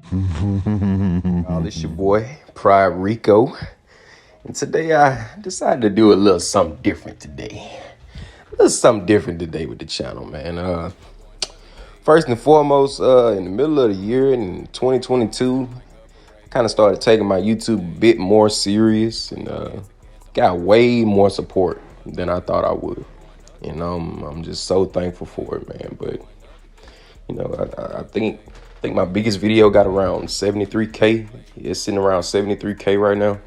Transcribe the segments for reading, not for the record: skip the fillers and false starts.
It's your boy, Pride Rico. And today I decided to do a little something different today. A little something different today with the channel, man. First and foremost, in the middle of the year in 2022, I kind of started taking my YouTube a bit more serious and got way more support than I thought I would. And I'm just so thankful for it, man. But I think my biggest video got around 73K. It's sitting around 73K right now.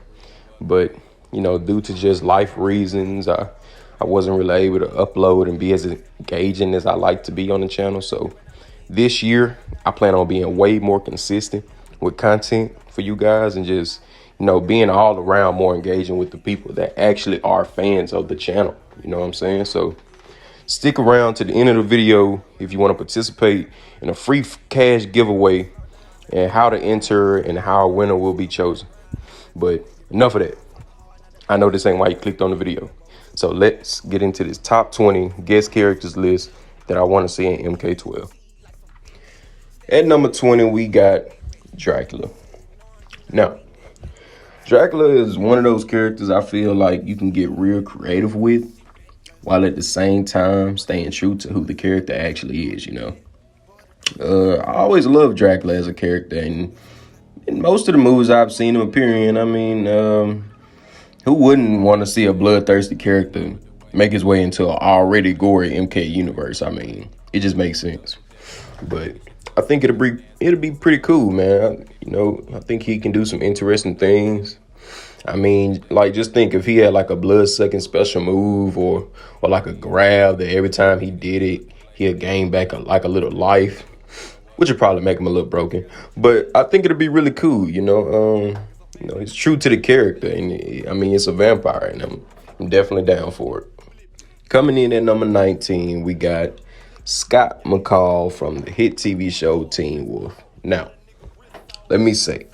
But due to just life reasons, I wasn't really able to upload and be as engaging as I like to be on the channel. So this year, I plan on being way more consistent with content for you guys and just being all around more engaging with the people that actually are fans of the channel. You know what I'm saying? So stick around to the end of the video if you want to participate in a free cash giveaway and how to enter and how a winner will be chosen. But enough of that. I know this ain't why you clicked on the video. So let's get into this top 20 guest characters list that I want to see in MK12. At number 20, we got Dracula. Now, Dracula is one of those characters I feel like you can get real creative with, while at the same time staying true to who the character actually is, I always loved Dracula as a character, and in most of the movies I've seen him appear in, who wouldn't want to see a bloodthirsty character make his way into an already gory MK universe? It just makes sense. But I think it'll be pretty cool, man. I think he can do some interesting things. Just think if he had like a blood-sucking special move or like a grab that every time he did it, he'll gain back a little life, which would probably make him a little broken. But I think it'll be really cool, it's true to the character, and it's a vampire, and I'm definitely down for it. Coming in at number 19, we got Scott McCall from the hit TV show Teen Wolf. Now, let me say,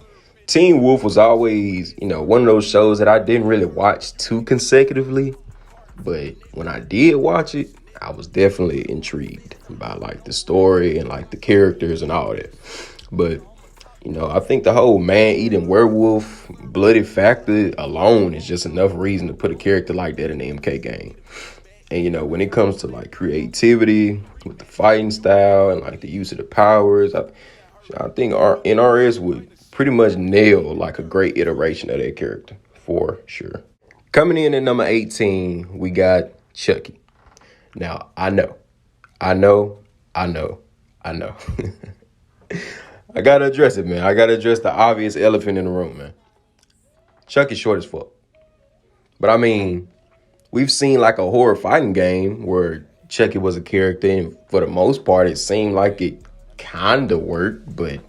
Teen Wolf was always, one of those shows that I didn't really watch too consecutively. But when I did watch it, I was definitely intrigued by like the story and like the characters and all that. But, I think the whole man-eating werewolf bloody factor alone is just enough reason to put a character like that in the MK game. And, when it comes to like creativity with the fighting style and like the use of the powers, I think our NRS would pretty much nail like a great iteration of that character for sure. Coming in at number 18, we got Chucky. Now, I know. I gotta address it, man. I gotta address the obvious elephant in the room, man. Chucky's short as fuck. But we've seen like a horror fighting game where Chucky was a character, and for the most part, it seemed like it kind of worked, but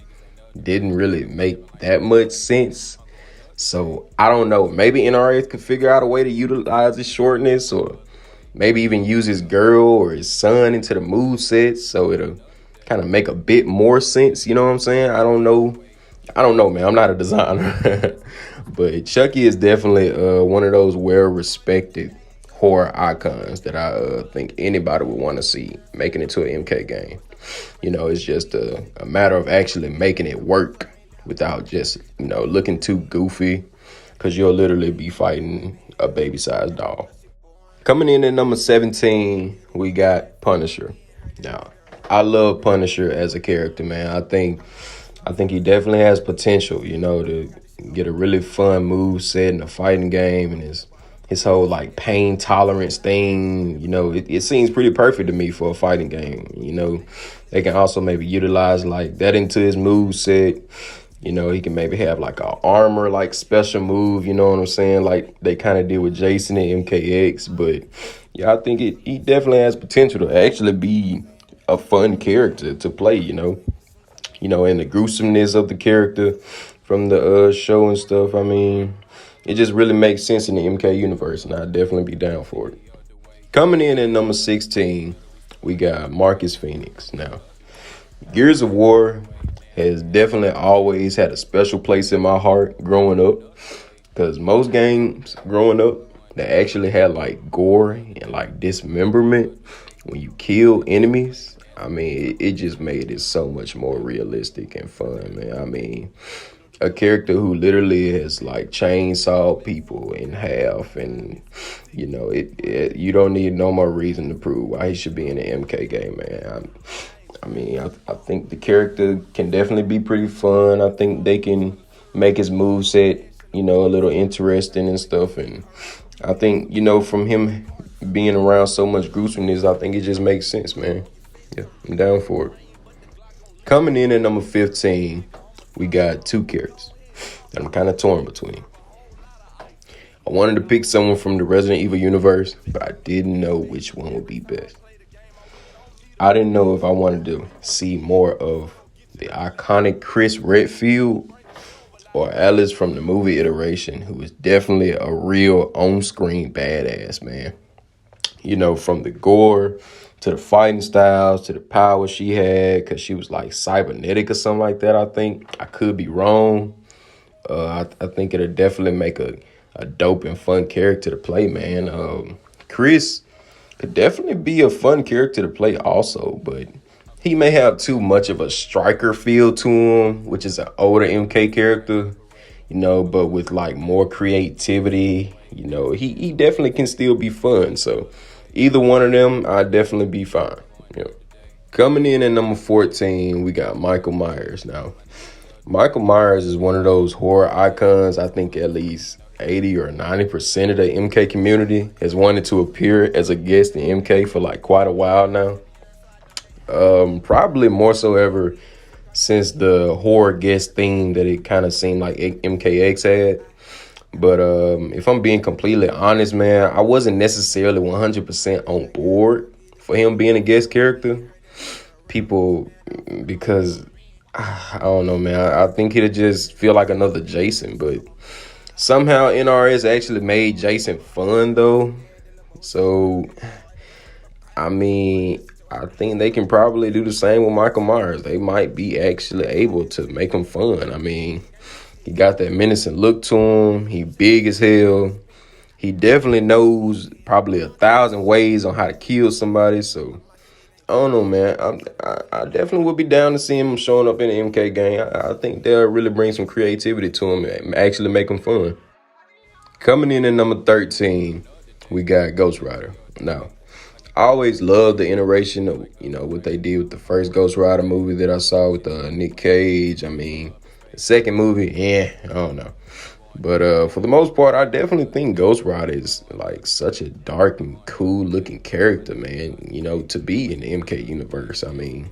didn't really make that much sense. So I don't know. Maybe NRS could figure out a way to utilize his shortness, or maybe even use his girl or his son into the moveset so it'll kind of make a bit more sense. You know what I'm saying? I don't know, man. I'm not a designer. But Chucky is definitely one of those well-respected horror icons that I think anybody would want to see making it to an MK game. It's just a matter of actually making it work without just, looking too goofy, because you'll literally be fighting a baby-sized doll. Coming in at number 17, we got Punisher. Now, I love Punisher as a character, man. I think he definitely has potential, to get a really fun move set in a fighting game, and his whole like pain tolerance thing, it seems pretty perfect to me for a fighting game. They can also maybe utilize like that into his move set. He can maybe have like a armor like special move, you know what I'm saying? Like they kind of did with Jason and MKX. But yeah, I think he definitely has potential to actually be a fun character to play, and the gruesomeness of the character from the show and stuff. It just really makes sense in the MK universe, and I'd definitely be down for it. Coming in at number 16, we got Marcus Phoenix. Now, Gears of War has definitely always had a special place in my heart growing up, because most games growing up that actually had like gore and like dismemberment when you kill enemies, I mean, it just made it so much more realistic and fun, man. I mean, a character who literally has like chainsaw people in half, and you don't need no more reason to prove why he should be in the MK game, man. I think the character can definitely be pretty fun. I think they can make his move set, a little interesting and stuff. And I think, from him being around so much gruesomeness, I think it just makes sense, man. Yeah, I'm down for it. Coming in at number 15, we got two characters that I'm kind of torn between. I wanted to pick someone from the Resident Evil universe, but I didn't know which one would be best. I didn't know if I wanted to see more of the iconic Chris Redfield or Alice from the movie iteration, who is definitely a real on-screen badass, man. From the gore to the fighting styles to the power she had, because she was like cybernetic or something like that, I think. I could be wrong. I think it'll definitely make a dope and fun character to play, man. Chris could definitely be a fun character to play also, but he may have too much of a striker feel to him, which is an older MK character, but with like more creativity, he definitely can still be fun. So either one of them, I'd definitely be fine. Coming in at number 14, we got Michael Myers. Now, Michael Myers is one of those horror icons. I think at least 80 or 90% of the MK community has wanted to appear as a guest in MK for like quite a while now. Probably more so ever since the horror guest theme that it kind of seemed like MKX had. But if I'm being completely honest, man, I wasn't necessarily 100% on board for him being a guest character. Because I don't know, man. I think he'd just feel like another Jason, but somehow NRS actually made Jason fun though. So, I mean, I think they can probably do the same with Michael Myers. They might be actually able to make him fun. I mean, he got that menacing look to him. He big as hell. He definitely knows probably 1,000 ways on how to kill somebody. So, I don't know, man. I definitely would be down to see him showing up in the MK game. I think they'll really bring some creativity to him and actually make him fun. Coming in at number 13, we got Ghost Rider. Now, I always loved the iteration of, what they did with the first Ghost Rider movie that I saw with Nick Cage. I mean, the second movie, I don't know. But for the most part, I definitely think Ghost Rider is like such a dark and cool looking character, man, to be in the MK universe. I mean,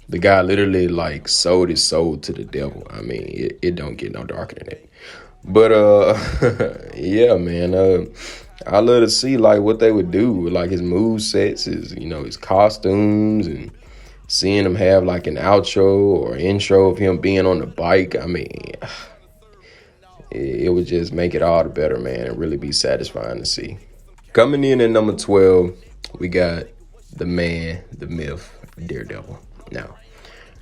the guy literally like sold his soul to the devil. I mean, it don't get no darker than that. But yeah, man, I love to see like what they would do with like his move sets, his costumes, and seeing him have like an outro or intro of him being on the bike. I mean, it would just make it all the better, man, and really be satisfying to see. Coming in at number 12, we got the man, the myth, Daredevil. Now,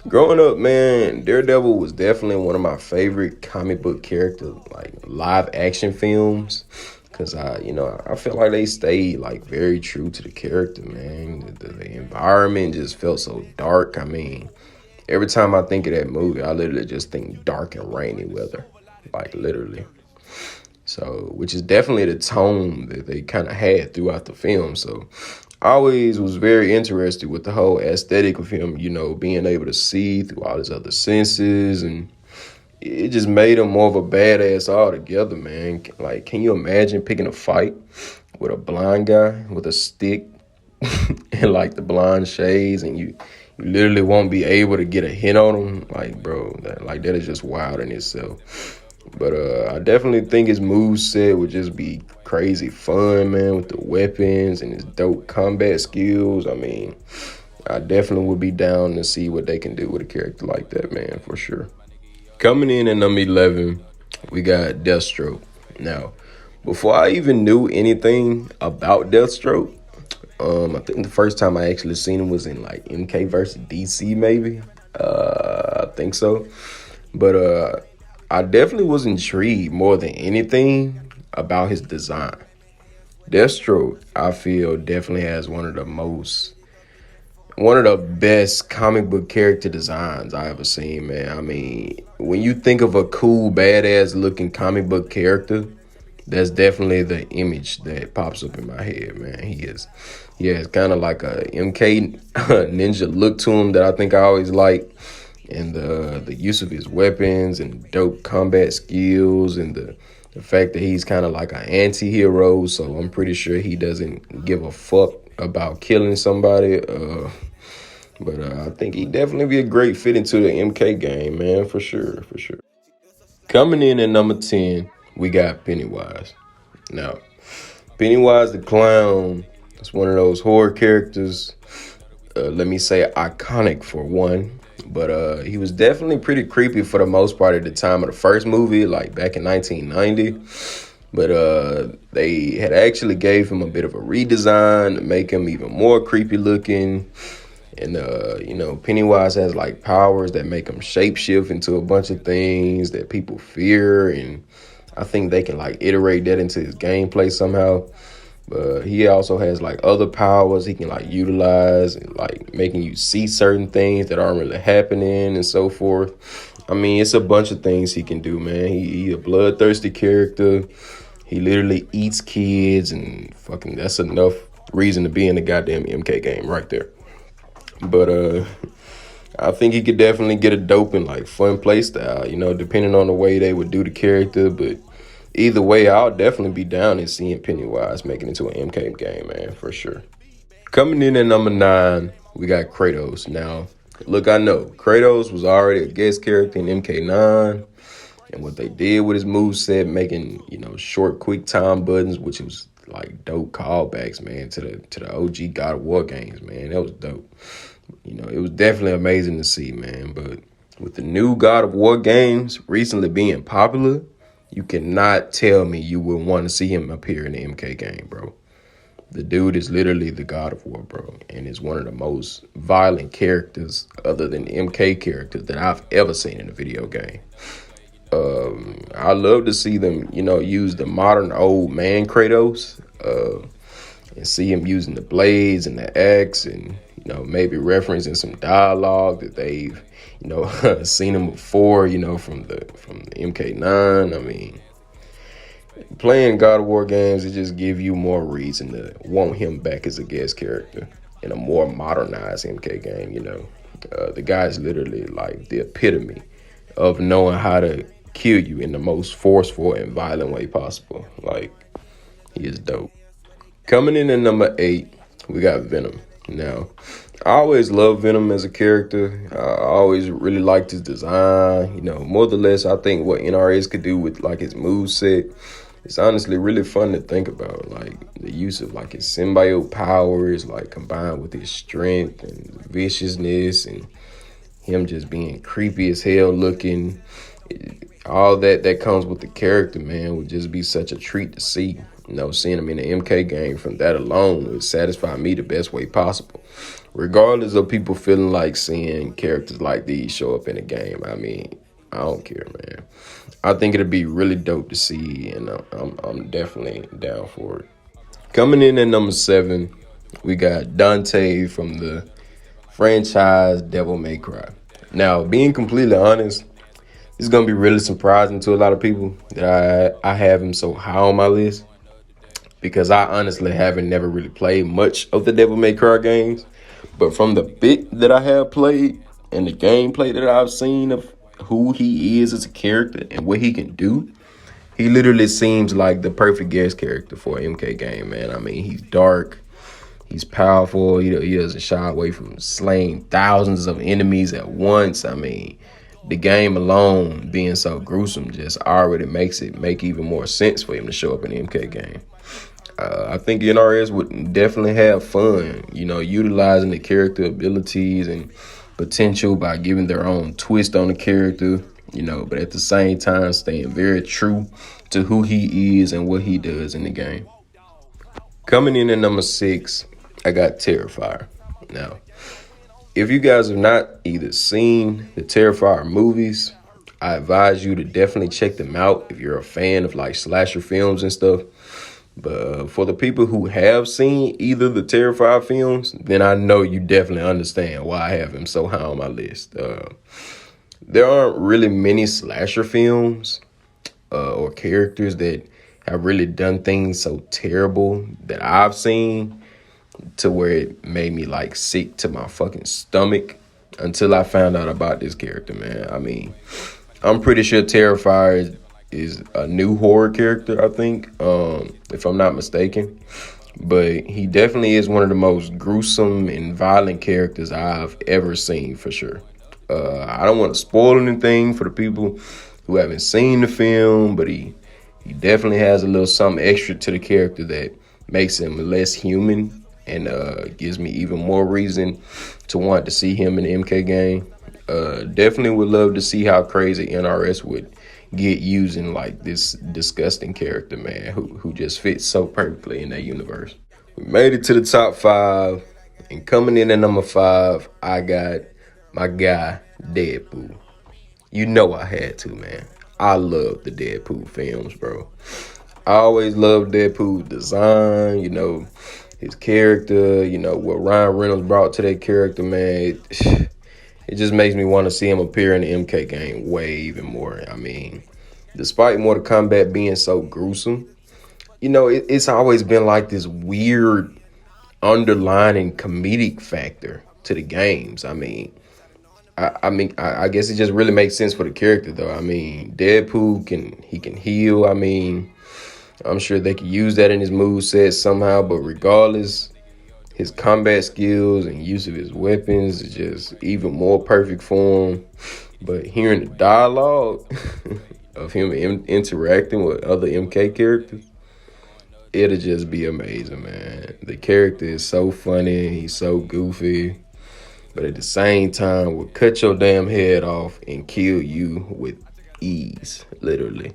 growing up, man, Daredevil was definitely one of my favorite comic book characters, like live action films. Cause I felt like they stayed like very true to the character, man. The environment just felt so dark. I mean, every time I think of that movie, I literally just think dark and rainy weather, like literally. So, which is definitely the tone that they kind of had throughout the film. So, I always was very interested with the whole aesthetic of him, being able to see through all his other senses, and it just made him more of a badass altogether, man. Like, can you imagine picking a fight with a blind guy with a stick and like the blind shades, and you literally won't be able to get a hit on him? Like, bro, that is just wild in itself. But I definitely think his moveset would just be crazy fun, man, with the weapons and his dope combat skills. I mean, I definitely would be down to see what they can do with a character like that, man, for sure. Coming in at number 11, we got Deathstroke. Now, before I even knew anything about Deathstroke, I think the first time I actually seen him was in like MK versus DC, maybe. I think so. But I definitely was intrigued more than anything about his design. Deathstroke, I feel, definitely has one of the most one of the best comic book character designs I ever seen, man. I mean, when you think of a cool, badass looking comic book character, that's definitely the image that pops up in my head, man. He has kind of like a MK ninja look to him that I think I always like, and the use of his weapons and dope combat skills, and the fact that he's kind of like an anti-hero. So I'm pretty sure he doesn't give a fuck about killing somebody. But I think he'd definitely be a great fit into the MK game, man, for sure, for sure. Coming in at number 10, we got Pennywise. Now, Pennywise the Clown is one of those horror characters, let me say iconic for one. But he was definitely pretty creepy for the most part at the time of the first movie, like back in 1990. But they had actually gave him a bit of a redesign to make him even more creepy looking. And, Pennywise has like powers that make him shapeshift into a bunch of things that people fear. And I think they can like iterate that into his gameplay somehow. But he also has like other powers he can like utilize, like making you see certain things that aren't really happening and so forth. I mean, it's a bunch of things he can do, man. He a bloodthirsty character. He literally eats kids, and fucking that's enough reason to be in the goddamn MK game right there. But I think he could definitely get a dope and like fun play style, depending on the way they would do the character. But either way, I'll definitely be down in seeing Pennywise making it into an MK game, man, for sure. Coming in at number 9, we got Kratos. Now, look, I know Kratos was already a guest character in MK9, and what they did with his moveset, making short, quick time buttons, which was like dope callbacks, man, to the OG God of War games, man. That was dope. It was definitely amazing to see, man. But with the new God of War games recently being popular, you cannot tell me you would want to see him appear in the MK game, bro. The dude is literally the God of War, bro, and is one of the most violent characters other than the MK characters that I've ever seen in a video game. I love to see them, use the modern old man Kratos, and see him using the blades and the axe, and maybe referencing some dialogue that they've seen him before, from the MK9. I mean, playing God of War games, it just give you more reason to want him back as a guest character in a more modernized MK game. The guy's literally like the epitome of knowing how to kill you in the most forceful and violent way possible. Like, he is dope. Coming in at number 8, we got Venom. Now, I always loved Venom as a character. I always really liked his design. More or less, I think what NRS could do with like his moveset, it's honestly really fun to think about. Like the use of like his symbiote powers, like combined with his strength and viciousness, and him just being creepy as hell looking. All that comes with the character, man, would just be such a treat to see. Seeing him in the MK game from that alone would satisfy me the best way possible, regardless of people feeling like seeing characters like these show up in a game. I mean, I don't care, man. I think it'd be really dope to see, and I'm definitely down for it. Coming in at number 7, we got Dante from the franchise Devil May Cry. Now, being completely honest, it's going to be really surprising to a lot of people that I have him so high on my list, because I honestly haven't never really played much of the Devil May Cry games. But from the bit that I have played and the gameplay that I've seen of who he is as a character and what he can do, he literally seems like the perfect guest character for an MK game, man. I mean, he's dark, he's powerful, he doesn't shy away from slaying thousands of enemies at once. I mean, the game alone being so gruesome just already makes it make even more sense for him to show up in the MK game. I think NRS would definitely have fun, utilizing the character abilities and potential by giving their own twist on the character, but at the same time staying very true to who he is and what he does in the game. Coming in at number 6, I got Terrifier. Now, if you guys have not either seen the Terrifier movies, I advise you to definitely check them out if you're a fan of like slasher films and stuff. But for the people who have seen either the Terrifier films, then I know you definitely understand why I have him so high on my list. There aren't really many slasher films or characters that have really done things so terrible that I've seen to where it made me like sick to my fucking stomach until I found out about this character, man. I mean, I'm pretty sure Terrifier is a new horror character, I think, if I'm not mistaken. But he definitely is one of the most gruesome and violent characters I've ever seen, for sure. I don't want to spoil anything for the people who haven't seen the film, but he definitely has a little something extra to the character that makes him less human and gives me even more reason to want to see him in the MK game. Definitely would love to see how crazy NRS would get using like this disgusting character, man, who just fits so perfectly in that universe. We made it to the top 5, and coming in at number 5, I got my guy Deadpool. You know I had to, man. I love the Deadpool films, bro. I always loved Deadpool's design, his character, what Ryan Reynolds brought to that character, man. It just makes me want to see him appear in the MK game way even more. I mean, despite Mortal Kombat being so gruesome, it's always been like this weird underlining comedic factor to the games. I mean, I guess it just really makes sense for the character, though. I mean, Deadpool can heal. I mean, I'm sure they could use that in his moveset somehow, but regardless, his combat skills and use of his weapons is just even more perfect for him. But hearing the dialogue of him interacting with other MK characters, it'll just be amazing, man. The character is so funny. He's so goofy. But at the same time, will cut your damn head off and kill you with ease, literally.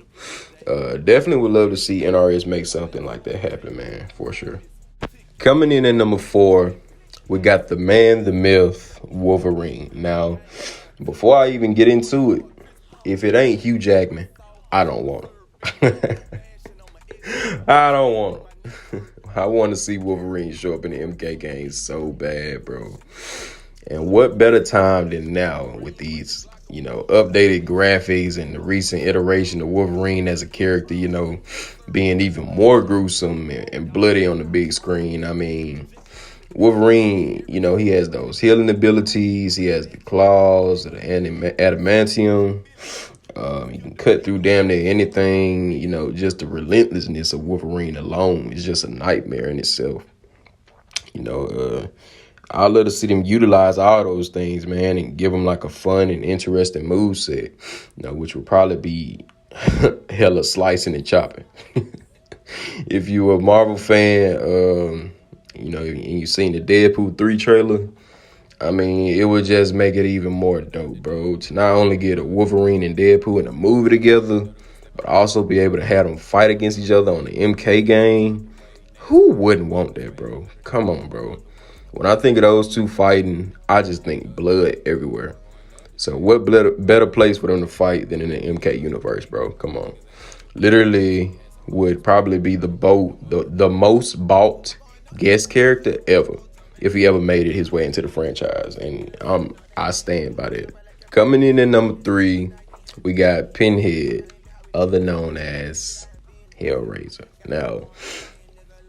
Definitely would love to see NRS make something like that happen, man, for sure. Coming in at number 4, we got the man, the myth, Wolverine. Now, before I even get into it, if it ain't Hugh Jackman, I don't want him. I don't want him. I want to see Wolverine show up in the MK game so bad, bro. And what better time than now with these, updated graphics and the recent iteration of Wolverine as a character, being even more gruesome and bloody on the big screen. I mean, Wolverine, he has those healing abilities. He has the claws, the adamantium. He can cut through damn near anything. Just the relentlessness of Wolverine alone is just a nightmare in itself. I'd love to see them utilize all those things, man, and give them like a fun and interesting moveset, which would probably be hella slicing and chopping. If you're a Marvel fan, and you've seen the Deadpool 3 trailer, I mean, it would just make it even more dope, bro. To not only get a Wolverine and Deadpool in a movie together, but also be able to have them fight against each other on the MK game. Who wouldn't want that, bro? Come on, bro. When I think of those two fighting, I just think blood everywhere. So what better place for them to fight than in the MK universe, bro? Come on. Literally would probably be the most bought guest character ever if he ever made it his way into the franchise. And I stand by that. Coming in at number 3, we got Pinhead, other known as Hellraiser. Now,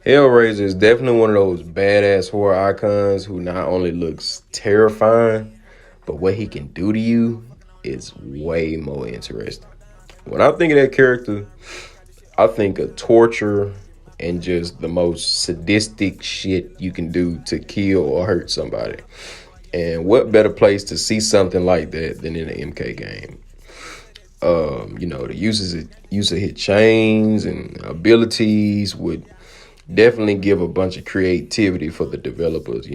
Hellraiser is definitely one of those badass horror icons who not only looks terrifying, but what he can do to you is way more interesting. When I think of that character, I think of torture and just the most sadistic shit you can do to kill or hurt somebody. And what better place to see something like that than in the MK game? The use of his chains and abilities would definitely give a bunch of creativity for the developers,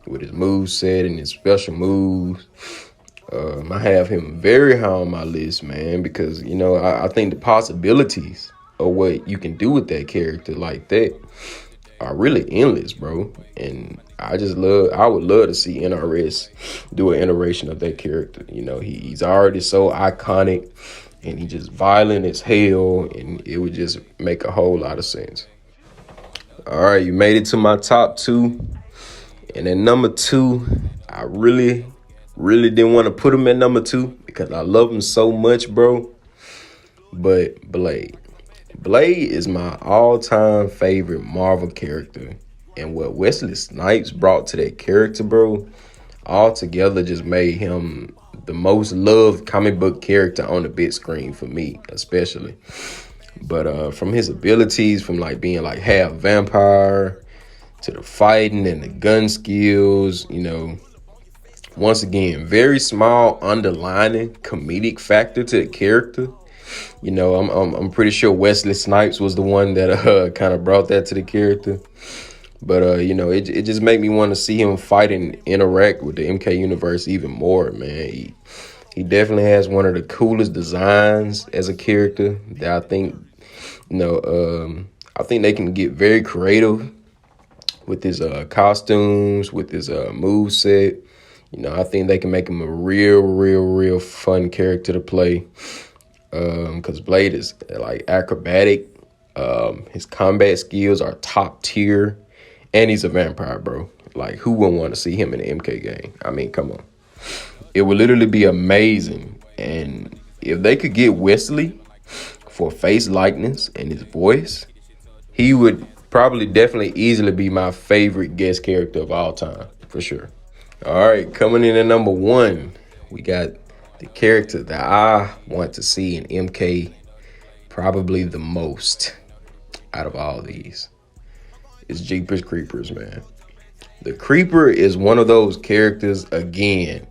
with his moveset and his special moves. I have him very high on my list, man, because, I think the possibilities of what you can do with that character like that are really endless, bro. And I would love to see NRS do an iteration of that character. You know, he's already so iconic and he just violent as hell, and it would just make a whole lot of sense. All right, you made it to my top two. And then number two, I really didn't want to put him at number two because I love him so much, bro. But Blade. Blade is my all-time favorite Marvel character. And what Wesley Snipes brought to that character, bro, altogether just made him the most loved comic book character on the big screen for me, especially. But from his abilities, from like being like half vampire to the fighting and the gun skills, you know, once again, very small underlining comedic factor to the character. You know, I'm pretty sure Wesley Snipes was the one that kind of brought that to the character. But you know, it just made me want to see him fight and interact with the MK universe even more, man. He definitely has one of the coolest designs as a character that I think, you know, I think they can get very creative with his costumes, with his move set. You know, I think they can make him a real fun character to play. Because Blade is like acrobatic. His combat skills are top tier. And he's a vampire, bro. Like, who wouldn't want to see him in the MK game? I mean, come on. It would literally be amazing. And if they could get Wesley for face likeness and his voice, he would probably definitely easily be my favorite guest character of all time, for sure. All right, coming in at number one, we got the character that I want to see in MK probably the most out of all these. It's Jeepers Creepers, man. The Creeper is one of those characters, again,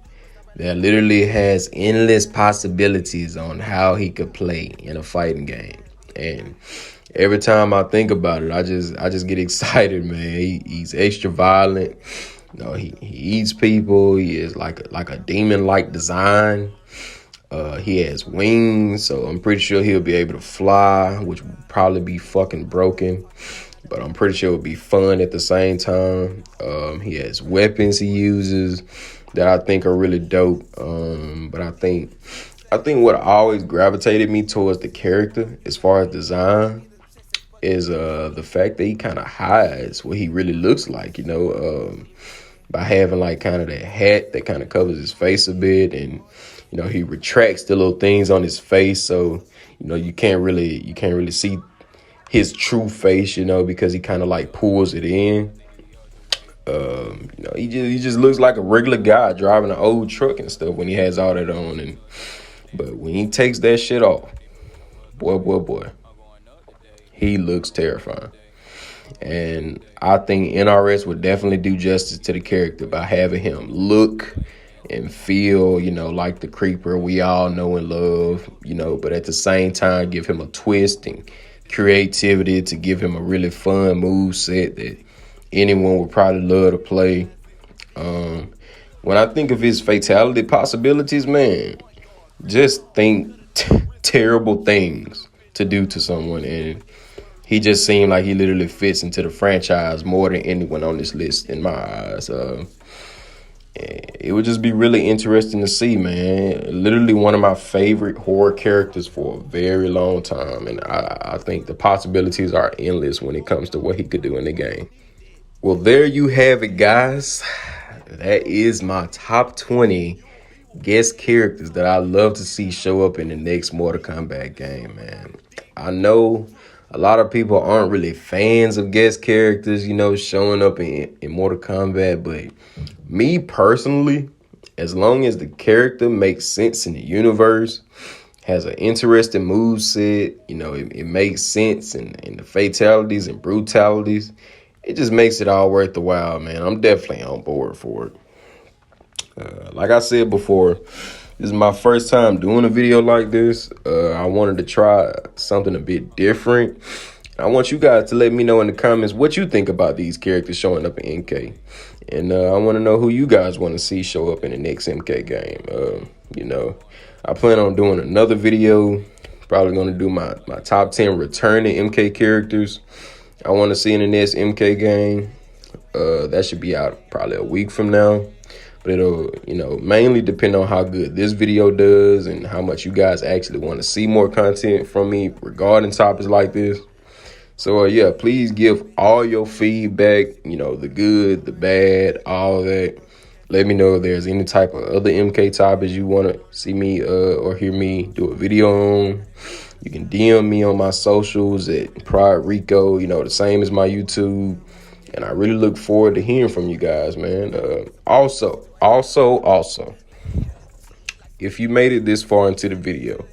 that literally has endless possibilities on how he could play in a fighting game. And every time I think about it, I just get excited, man. He's extra violent. You know, he eats people. He is like a demon-like design. He has wings, so I'm pretty sure he'll be able to fly, which would probably be fucking broken. But I'm pretty sure it would be fun at the same time. He has weapons he uses that I think are really dope. But I think what always gravitated me towards the character as far as design is the fact that he kind of hides what he really looks like, you know, by having like kind of that hat that kind of covers his face a bit, and you know, he retracts the little things on his face, so you know you can't really see his true face, you know, because he kind of like pulls it in. You know, he just looks like a regular guy driving an old truck and stuff when he has all that on, but when he takes that shit off, boy, he looks terrifying. And I think NRS would definitely do justice to the character by having him look and feel, you know, like the Creeper we all know and love, you know, but at the same time give him a twist and creativity to give him a really fun move set that anyone would probably love to play. When I think of his fatality possibilities, man, just think terrible things to do to someone, and he just seemed like he literally fits into the franchise more than anyone on this list in my eyes. It would just be really interesting to see, man. Literally one of my favorite horror characters for a very long time. And I think the possibilities are endless when it comes to what he could do in the game. Well, there you have it, guys. That is my top 20 guest characters that I love to see show up in the next Mortal Kombat game, man. I know a lot of people aren't really fans of guest characters, you know, showing up in Mortal Kombat. But me personally, as long as the character makes sense in the universe, has an interesting move set, you know, it makes sense in the fatalities and brutalities, it just makes it all worth the while, man. I'm definitely on board for it. Like I said before, this is my first time doing a video like this. I wanted to try something a bit different. I want you guys to let me know in the comments what you think about these characters showing up in MK. And I want to know who you guys want to see show up in the next MK game. You know, I plan on doing another video. Probably going to do my top 10 returning MK characters. I want to see in the next MK game. That should be out probably a week from now. But it'll, mainly depend on how good this video does and how much you guys actually want to see more content from me regarding topics like this. So, yeah, please give all your feedback, the good, the bad, all that. Let me know if there's any type of other MK topics you want to see me or hear me do a video on. You can DM me on my socials at Pride Rico, the same as my YouTube. And I really look forward to hearing from you guys, man. Also, if you made it this far into the video,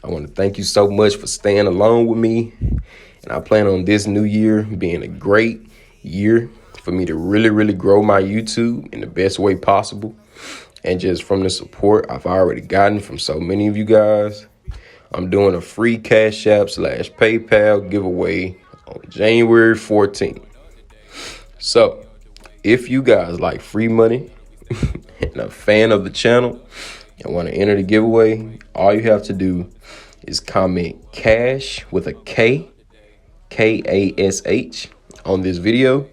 I want to thank you so much for staying along with me. And I plan on this new year being a great year for me to really, really grow my YouTube in the best way possible. And just from the support I've already gotten from so many of you guys, I'm doing a free Cash App / PayPal giveaway on January 14th. So if you guys like free money and a fan of the channel and want to enter the giveaway, all you have to do is comment cash with a K, KASH on this video,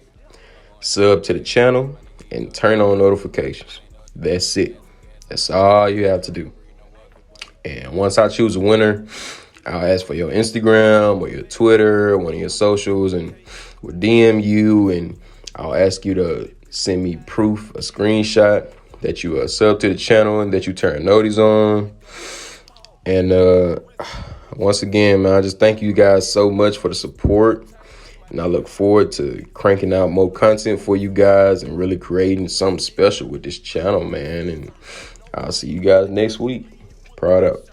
sub to the channel, and turn on notifications. That's it. That's all you have to do. And once I choose a winner, I'll ask for your Instagram or your Twitter or one of your socials, and we'll DM you, and I'll ask you to send me proof, a screenshot that you sub to the channel and that you turn notice on. And once again, man, I just thank you guys so much for the support. And I look forward to cranking out more content for you guys and really creating something special with this channel, man. And I'll see you guys next week. Proud out.